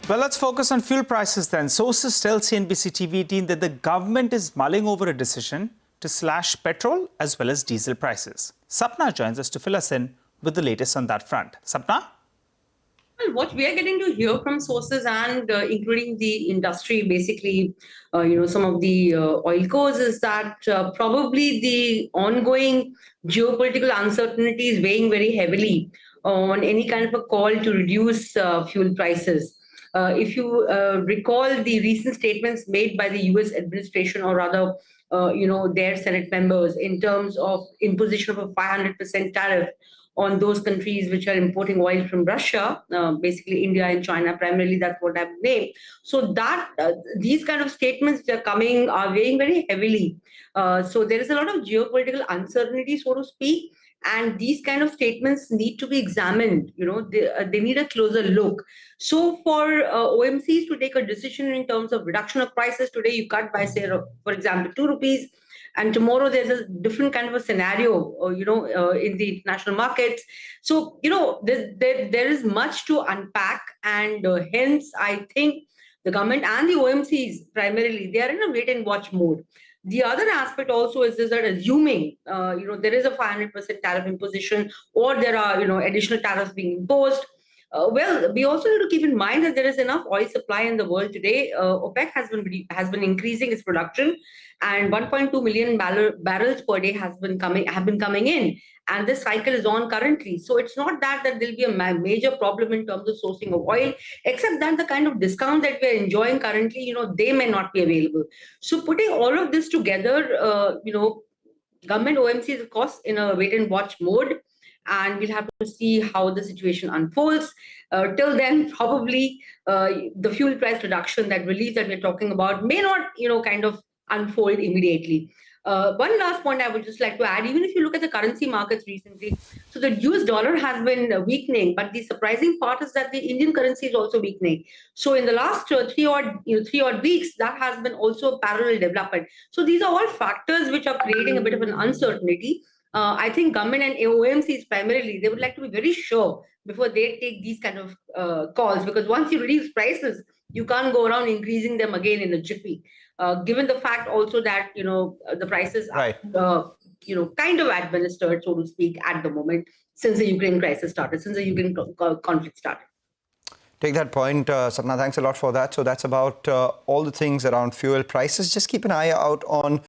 Well, let's focus on fuel prices then. Sources tell CNBC-TV18 that the government is mulling over a decision to slash petrol as well as diesel prices. Sapna joins us to fill us in with the latest on that front. Sapna? Well, what we are getting to hear from sources and including the industry, basically, some of the oil cores is that probably the ongoing geopolitical uncertainty is weighing very heavily on any kind of a call to reduce fuel prices. If you recall the recent statements made by the US administration, or rather, their Senate members, in terms of imposition of a 500% tariff on those countries which are importing oil from Russia, basically India and China primarily, that's what I've named. So that these kind of statements that are coming are weighing very heavily. So there is a lot of geopolitical uncertainty, so to speak, and these kind of statements need to be examined. They need a closer look. So for OMCs to take a decision in terms of reduction of prices, today you cut by, say, for example, 2 rupees, and tomorrow there's a different kind of a scenario, in the international markets. So, there is much to unpack, and hence I think the government and the OMCs primarily, they are in a wait and watch mode. The other aspect also is that assuming, there is a 500% tariff imposition, or there are, additional tariffs being imposed. Well, we also need to keep in mind that there is enough oil supply in the world today. OPEC has been increasing its production, and 1.2 million barrels per day have been coming in, and this cycle is on currently. So it's not that there'll be a major problem in terms of sourcing of oil, except that the kind of discount that we're enjoying currently, they may not be available. So putting all of this together, government OMC is of course in a wait and watch mode, and we'll have to see how the situation unfolds. Till then, probably the fuel price reduction, that relief that we're talking about, may not, kind of unfold immediately. One last point I would just like to add, even if you look at the currency markets recently, so the US dollar has been weakening, but the surprising part is that the Indian currency is also weakening. So in the last three odd weeks, that has been also a parallel development. So these are all factors which are creating a bit of an uncertainty. I think government and OMCs primarily, they would like to be very sure before they take these kind of calls, because once you reduce prices, you can't go around increasing them again in a jiffy. Given the fact also that, the prices Right. are, kind of administered, so to speak, at the moment, since the Ukraine crisis started, since the Ukraine conflict started. Take that point, Sapna. Thanks a lot for that. So that's about all the things around fuel prices. Just keep an eye out on